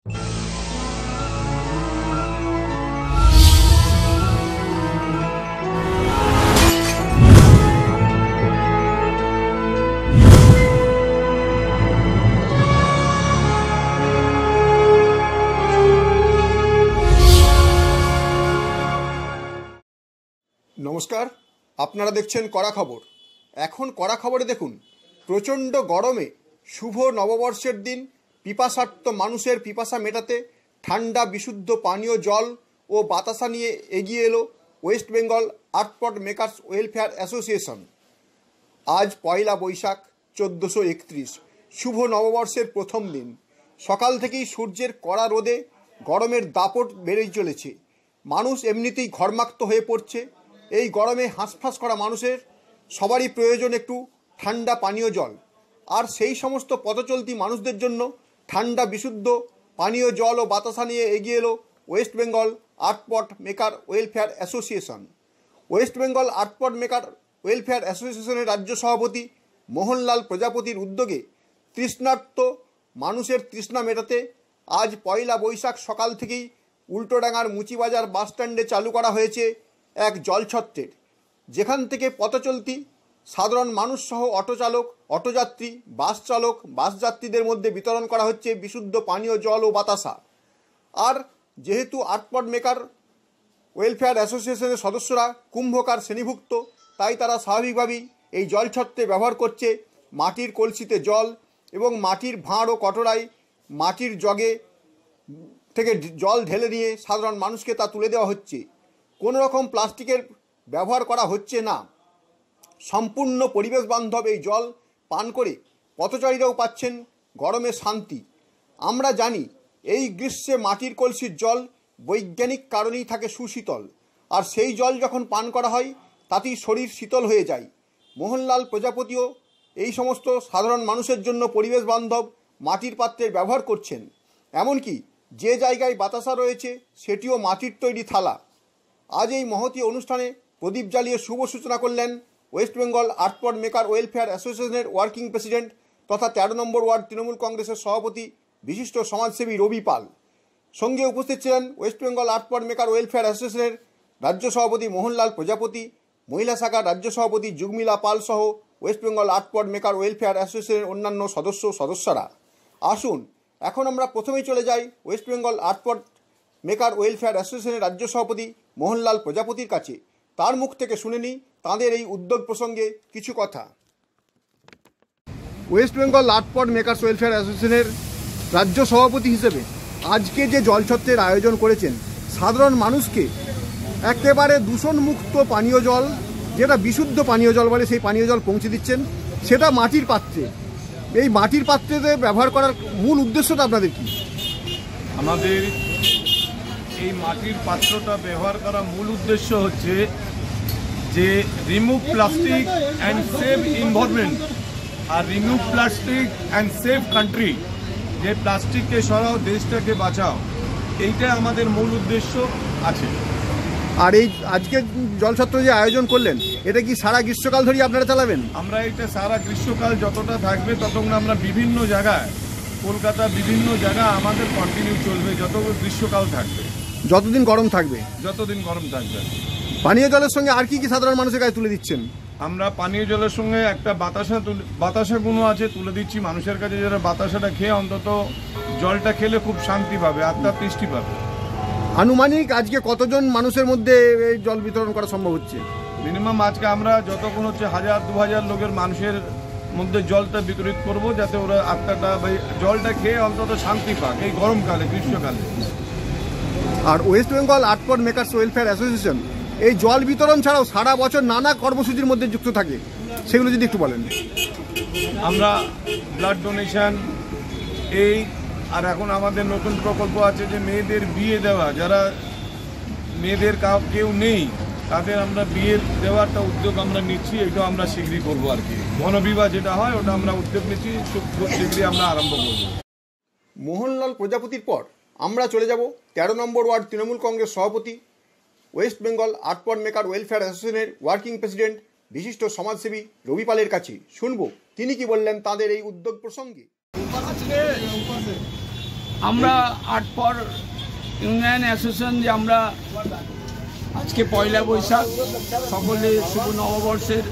নমস্কার, আপনারা দেখছেন কড়া খবর। এখন কড়া খবরে দেখুন, প্রচণ্ড গরমে শুভ নববর্ষের দিন পিপাসার্ত মানুষের পিপাসা মেটাতে ঠান্ডা বিশুদ্ধ পানীয় জল ও বাতাসা নিয়ে এগিয়ে এলো West Bengal earthpot makers welfare association. আজ পয়লা বৈশাখ 1431, শুভ নববর্ষের প্রথম দিন। সকাল থেকেই সূর্যের কড়া রোদে গরমের দাপট বেড়েই চলেছে। মানুষ এমনিতেই ঘর্মাক্ত হয়ে পড়ছে। এই গরমে হাঁসফাঁস করা মানুষের সবারই প্রয়োজন একটু ঠান্ডা পানীয় জল। আর সেই সমস্ত পথচলতি মানুষদের জন্য ঠান্ডা বিশুদ্ধ পানীয় জল ও বাতাসা নিয়ে এগিয়ে এলো West Bengal earthpot maker welfare association. West Bengal earthpot maker welfare অ্যাসোসিয়েশনের রাজ্য সভাপতি মোহনলাল প্রজাপতির উদ্যোগে তৃষ্ণার্ত মানুষের তৃষ্ণা মেটাতে আজ পয়লা বৈশাখ সকাল থেকেই উল্টোডাঙার মুচিবাজার বাসস্ট্যান্ডে চালু করা হয়েছে এক জলছত্রের, যেখান থেকে পথচলতি সাধারণ মানুষসহ অটোচালক, অটোযাত্রী, বাস চালক, বাস যাত্রীদের মধ্যে বিতরণ করা হচ্ছে বিশুদ্ধ পানীয় জল ও বাতাসা। আর যেহেতু আর্থপট মেকার ওয়েলফেয়ার অ্যাসোসিয়েশনের সদস্যরা কুম্ভকার শ্রেণীভুক্ত, তাই তারা স্বাভাবিকভাবেই এই জলছত্রে ব্যবহার করছে মাটির কলসিতে জল এবং মাটির ভাঁড় ও কটোরায় মাটির জগে থেকে জল ঢেলে নিয়ে সাধারণ মানুষকে তা তুলে দেওয়া হচ্ছে। কোনো রকম প্লাস্টিকের ব্যবহার করা হচ্ছে না। সম্পূর্ণ পরিবেশ বান্ধব এই জল পান করে পথচারীরাও পাচ্ছেন গরমে শান্তি। আমরা জানি এই গ্রীষ্মে মাটির কলসির জল বৈজ্ঞানিক কারণেই থাকে সুশীতল, আর সেই জল যখন পান করা হয় তাতেই শরীর শীতল হয়ে যায়। মোহনলাল প্রজাপতিও এই সমস্ত সাধারণ মানুষের জন্য পরিবেশ বান্ধব মাটির পাত্রের ব্যবহার করছেন। এমনকি যে জায়গায় বাতাসা রয়েছে সেটিও মাটির তৈরি থালা। আজ এই মহতী অনুষ্ঠানে প্রদীপ জ্বালিয়ে শুভ সূচনা করলেন West Bengal earthpot maker welfare অ্যাসোসিয়েশনের ওয়ার্কিং প্রেসিডেন্ট তথা 13 নম্বর ওয়ার্ড তৃণমূল কংগ্রেসের সভাপতি বিশিষ্ট সমাজসেবী রবি পাল। সঙ্গে উপস্থিত ছিলেন West Bengal earthpot maker welfare অ্যাসোসিয়েশনের রাজ্য সভাপতি মোহনলাল প্রজাপতি, মহিলা শাখার রাজ্য সভাপতি যুগমিলা পাল সহ West Bengal earthpot maker welfare অ্যাসোসিয়েশনের অন্যান্য সদস্যরা। আসুন এখন আমরা প্রথমেই চলে যাই West Bengal earthpot maker welfare অ্যাসোসিয়েশনের রাজ্য সভাপতি মোহনলাল প্রজাপতির কাছে। তার মুখ থেকে শুনে নিই তাঁদের এই উদ্যোগ প্রসঙ্গে কিছু কথা। West Bengal earthpot makers welfare অ্যাসোসিয়েশনের রাজ্য সভাপতি হিসেবে আজকে যে জলছত্রের আয়োজন করেছেন, সাধারণ মানুষকে একেবারে দূষণমুক্ত পানীয় জল, যেটা বিশুদ্ধ পানীয় জল বলে, সেই পানীয় জল পৌঁছে দিচ্ছেন, সেটা মাটির পাত্রে। এই মাটির পাত্রেতে ব্যবহার করার মূল উদ্দেশ্যটা আপনাদের কি? আমাদের এই মাটির পাত্রটা ব্যবহার করার মূল উদ্দেশ্য হচ্ছে যে remove plastic and save environment, আর remove plastic and save country, যে প্লাস্টিককে সরাও, দেশটাকে বাঁচাও, এইটা আমাদের মূল উদ্দেশ্য আছে। আর এই আজকে জলছত্র যে আয়োজন করলেন, এটা কি সারা গ্রীষ্মকাল ধরে আপনারা চালাবেন? আমরা এটা সারা গ্রীষ্মকাল যতটা থাকবে ততক্ষণ আমরা বিভিন্ন জায়গায়, কলকাতা বিভিন্ন জায়গা আমাদের কন্টিনিউ চলবে যত গ্রীষ্মকাল থাকবে, যতদিন গরম থাকবে। পানীয় জলের সঙ্গে আর কি কি সাধারণ মানুষের কাছে তুলে দিচ্ছেন? আমরা পানীয় জলের সঙ্গে একটা বাতাসা গুণ আছে, তুলে দিচ্ছি মানুষের কাছে, যারা বাতাসাটা খেয়ে অন্তত জলটা খেলে খুব শান্তি পাবে, আত্মা তৃষ্টি পাবে। আনুমানিক আজকে কতজন মানুষের মধ্যে এই জল বিতরণ করা সম্ভব হচ্ছে? মিনিমাম আজকে আমরা যতক্ষণ হচ্ছে 1000-2000 লোকের মানুষের মধ্যে জলটা বিতরিত করব, যাতে ওরা আত্মাটা জলটা খেয়ে অন্তত শান্তি পাক এই গরমকালে, গ্রীষ্মকালে। আর West Bengal earthpot makers welfare association এই জল বিতরণ ছাড়াও সারা বছর নানা কর্মসূচির মধ্যে যুক্ত থাকে, সেগুলো যদি একটু বলেন। আমরা ব্লাড ডোনেশন, এই আর এখন আমাদের নতুন প্রকল্প আছে যে মেয়েদের বিয়ে দেওয়া, যারা মেয়েদের কেউ নেই তাদের আমরা বিয়ে দেওয়ারটা উদ্যোগ আমরা নিচ্ছি। এটা আমরা শীঘ্রই করবো আর কি, বনবিবাহ যেটা হয় ওটা আমরা উদ্যোগ নিচ্ছি, খুব শীঘ্রই আমরা আরম্ভ করব। মোহনলাল প্রজাপতির পর আমরা চলে যাব 13 নম্বর ওয়ার্ড তৃণমূল কংগ্রেস সভাপতি, West Bengal earthpot maker welfare অ্যাসোসিয়েশনের ওয়ার্কিং প্রেসিডেন্ট বিশিষ্ট সমাজসেবী রবি পালের কাছে। শুনব তিনি কি বললেন তাদের এই উদ্যোগ প্রসঙ্গে। আমরা আটপর ইউনিয়ন অ্যাসোসিয়েশন যে আমরা আজকে পয়লা বৈশাখ সকলে শুভ নববর্ষের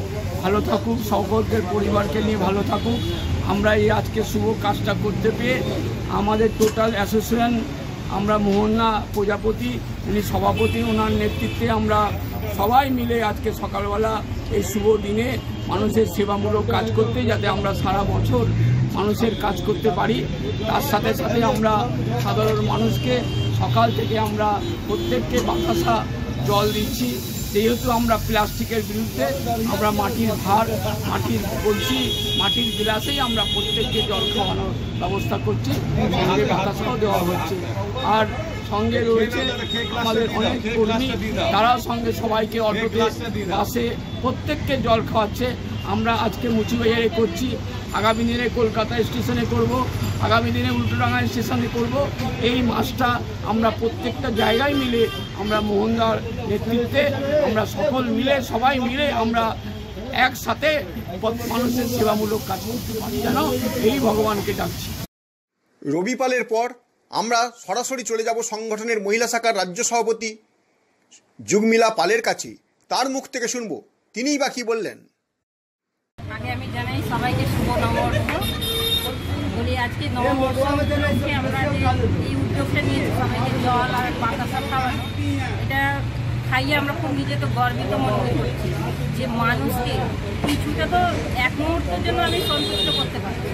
ভালো থাকুক, সকলকে পরিবারকে নিয়ে ভালো থাকুক, আমরা এই আজকে শুভ কাজটা করতে পেয়ে আমাদের টোটাল অ্যাসোসিয়েশন আমরা মোহনা প্রজাপতি উনি সভাপতি, ওনার নেতৃত্বে আমরা সবাই মিলে আজকে সকালবেলা এই শুভ দিনে মানুষের সেবামূলক কাজ করতে, যাতে আমরা সারা বছর মানুষের কাজ করতে পারি। তার সাথে সাথে আমরা সাধারণ মানুষকে সকাল থেকে আমরা প্রত্যেককে বাতাসা জল দিচ্ছি। যেহেতু আমরা প্লাস্টিকের বিরুদ্ধে, আমরা মাটির ভার, মাটির কলসি, মাটির গ্লাসেই আমরা প্রত্যেককে জল খাওয়ানোর ব্যবস্থা করছি, সঙ্গে বাতাসাও দেওয়া হচ্ছে। আর সঙ্গে রয়েছে আমাদের অনেক কর্মী, তারাও সঙ্গে সবাইকে অটোতে বাসে প্রত্যেককে জল খাওয়াচ্ছে। আমরা আজকে মুচিবাজারে করছি, আগামী দিনে কলকাতা স্টেশনে করব, আগামী দিনে উল্টোডাঙ্গা স্টেশনে করব। এই মাসটা আমরা প্রত্যেকটা জায়গায় মিলে আমরা মোহনদার নেতৃত্বে আমরা সকল মিলে সবাই মিলে আমরা একসাথে মানুষের সেবামূলক কাজ করতে পারি, যেন এই ভগবানকে ডাকছি। রবি পালের পর আমরা সরাসরি চলে যাব সংগঠনের মহিলা শাখার রাজ্য সভাপতি যুগমিলা পালের কাছে। তার মুখ থেকে শুনবো তিনিই বা কি বললেন। আগে আমি জানাই সবাইকে শুভ নববর্ষ বলি। আজকে নববর্ষ উপলক্ষে আমরা যে এই উদ্যোগটা নিয়েছি সবাইকে জল আর বাতাসা খাওয়ানো, এটা খাইয়ে আমরা খুব নিজেকে গর্বিত মনে করছি যে মানুষকে কিছুটা তো এক মুহূর্তের জন্য আমি সন্তুষ্ট করতে পারছি।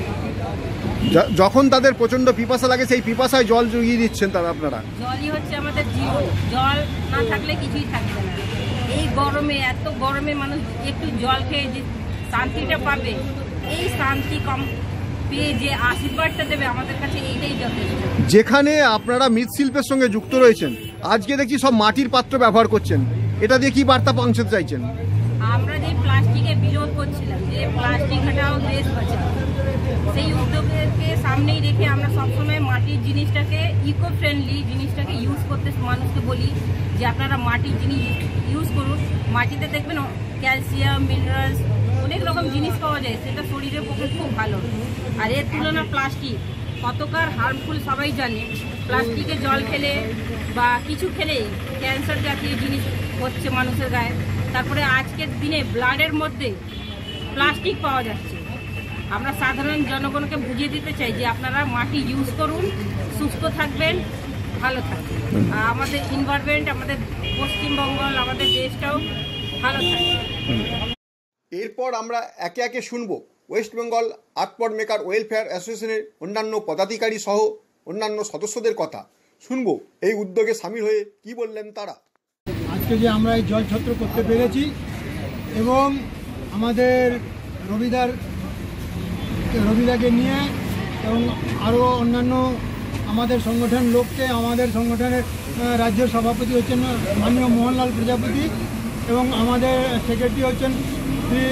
যখন তাদের প্রচন্ড পিপাসা লাগে সেই পিপাসায় জল জুগিয়ে দিচ্ছেন তারা। আপনারা জলই হচ্ছে আমাদের জীবন, জল না থাকলে কিছুই থাকবে না। এই গরমে, এত গরমে মানুষ একটু জল খেয়ে যে শান্তিটা পাবে, এই শান্তি কম পেয়ে যে আশীর্বাদটা দেবে আমাদের কাছে, এইটাই যথেষ্ট। যেখানে আপনারা মৃৎশিল্পের সঙ্গে যুক্ত রয়েছেন, আজকে দেখছি সব মাটির পাত্র ব্যবহার করছেন, এটা দিয়ে কি বার্তা পৌঁছাতে চাইছেন? আমরা যে প্লাস্টিকের বিরোধ করছিলাম, যে প্লাস্টিক হটাও দেশ বাঁচাও, সেই উদ্যোগকে সামনেই রেখে আমরা সবসময় মাটির জিনিসটাকে, ইকো ফ্রেন্ডলি জিনিসটাকে ইউজ করতে মানুষকে বলি যে আপনারা মাটির জিনিস ইউজ করুন। মাটিতে দেখবেন ক্যালসিয়াম, মিনারেলস, অনেক রকম জিনিস পাওয়া যায়, সেটা শরীরের পক্ষে খুব ভালো। আর এর তুলনা প্লাস্টিক কতকার হার্মফুল সবাই জানে। প্লাস্টিকে জল খেলে বা কিছু খেলে ক্যান্সার জাতীয় জিনিস হচ্ছে মানুষের গায়ে। তারপরে আজকের দিনে ব্লাডের মধ্যে প্লাস্টিক পাওয়া যাচ্ছে। আমরা সাধারণ জনগণকে বুঝিয়ে দিতে চাই যে আপনারা মাটি ইউজ করুন, সুস্থ থাকবেন, ভালো থাকবেন, আর আমাদের এনভায়রনমেন্ট, আমাদের পশ্চিমবঙ্গ, আমাদের দেশটাও ভালো থাকবে। এরপর আমরা একে একে শুনব ওয়েস্ট বেঙ্গল আর্টপট মেকার ওয়েলফেয়ার অ্যাসোসিয়েশনের অন্যান্য পদাধিকারী সহ অন্যান্য সদস্যদের কথা। শুনবো এই উদ্যোগে সামিল হয়ে কি বললেন তারা। আজকে যে আমরা এই জল ছত্র করতে পেরেছি এবং আমাদের রবিদাকে নিয়ে এবং আরও অন্যান্য আমাদের সংগঠন লোককে, আমাদের সংগঠনের রাজ্য সভাপতি হচ্ছেন মাননীয় মোহনলাল প্রজাপতি এবং আমাদের সেক্রেটারি হচ্ছেন শ্রী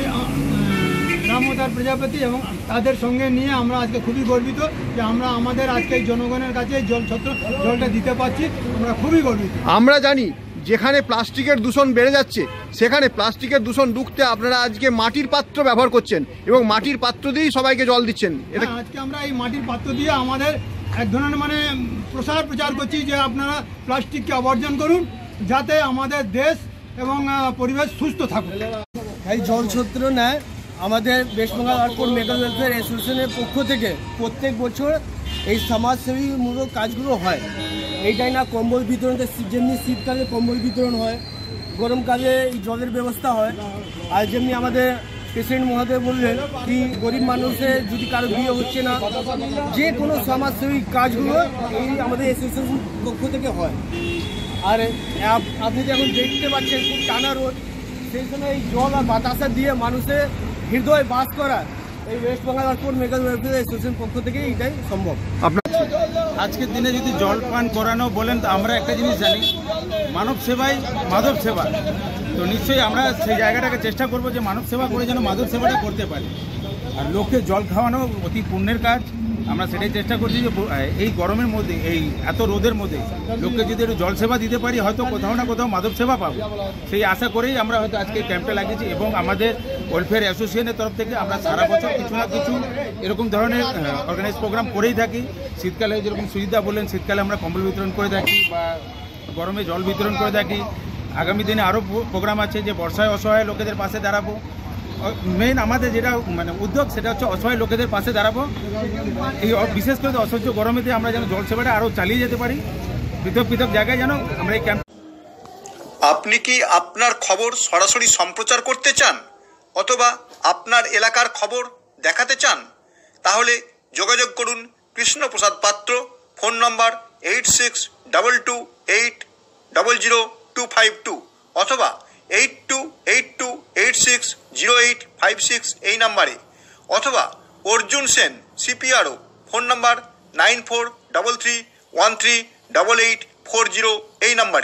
রামদার প্রজাপতি, এবং তাদের সঙ্গে নিয়ে আমরা আজকে খুবই গর্বিত যে আমরা আমাদের আজকে জনগণের কাছে জল ছত্র জলটা দিতে পারছি। আমরা খুবই গর্বিত। আমরা জানি যেখানে প্লাস্টিকের দূষণ বেড়ে যাচ্ছে, সেখানে প্লাস্টিকের দূষণ রুখতে আপনারা আজকে মাটির পাত্র ব্যবহার করছেন এবং মাটির পাত্র দিয়েই সবাইকে জল দিচ্ছেন। এটা আজকে আমরা এই মাটির পাত্র দিয়ে আমাদের এক ধরনের প্রচার করছি যে আপনারা প্লাস্টিককে বর্জন করুন, যাতে আমাদের দেশ এবং পরিবেশ সুস্থ থাকুক। এই জল ছত্র নেয় আমাদের ওয়েস্ট বেঙ্গল আর্টপট মেকার ওয়েলফেয়ার অ্যাসোসিয়েশনের পক্ষ থেকে প্রত্যেক বছর এই সমাজসেবীমূলক কাজগুলো হয়। এইটাই না কম্বল বিতরণ, যেমনি শীতকালে কম্বল বিতরণ হয়, গরমকালে এই জলের ব্যবস্থা হয়। আর যেমনি আমাদের প্রেসিডেন্ট মহোদয় বললেন কি গরিব মানুষের যদি কারো বিয়ে হচ্ছে না, যে কোনো সমাজসেবী কাজগুলো এই আমাদের অ্যাসোসিয়েশন পক্ষ থেকে হয়। আর আপনি যখন দেখতে পাচ্ছেন খুব টানা রোদ, সেই সময় এই জল আর বাতাসা দিয়ে মানুষের হৃদয় বাস করা এই West Bengal আর্টপট maker welfare association পক্ষ থেকে এটাই সম্ভব। আজকের দিনে যদি জল পান করানো বলেন, তো আমরা একটা জিনিস জানি, মানব সেবাই মাধব সেবা। তো নিশ্চয়ই আমরা সেই জায়গাটাকে চেষ্টা করব যে মানব সেবা করে যেন মাধব সেবাটা করতে পারি। আর লোককে জল খাওয়ানো অতি পুণ্যের কাজ, আমরা সেটাই চেষ্টা করছি যে এই গরমের মধ্যে, এই এত রোদের মধ্যে লোককে যদি একটু জল সেবা দিতে পারি, হয়তো কোথাও না কোথাও মাদক সেবা পাবো, সেই আশা করেই আমরা হয়তো আজকে ক্যাম্পটা লাগিয়েছি। এবং আমাদের ওয়েলফেয়ার অ্যাসোসিয়েশনের তরফ থেকে আমরা সারা বছর কিছু না কিছু এরকম ধরনের অর্গানাইজ প্রোগ্রাম করেই থাকি। শীতকালে যেরকম সুজিতা বললেন, শীতকালে আমরা কম্বল বিতরণ করে থাকি বা গরমে জল বিতরণ করে থাকি। আগামী দিনে আরও প্রোগ্রাম আছে যে বর্ষায় অসহায় লোকেদের পাশে দাঁড়াবো। মেইন আমাদের যেটা মানে উদ্যোগ, সেটা হচ্ছে অসহায় লোকেদের পাশে দাঁড়াবো। এই বিশেষ করে অসহ্য গরমেতে আমরা যেন জল সেবাটা আরও চালিয়ে যেতে পারি, পৃথক পৃথক জায়গায় যেন আমরা এই ক্যাম্প। আপনি কি আপনার খবর সরাসরি সম্প্রচার করতে চান অথবা আপনার এলাকার খবর দেখাতে চান? তাহলে যোগাযোগ করুন কৃষ্ণপ্রসাদ পাত্র, ফোন নম্বর 8622800252 অথবা 8282860856 এই নাম্বারে, অথবা অর্জুন সেন CPRO, ফোন নম্বর 9433138840 এই নাম্বারে।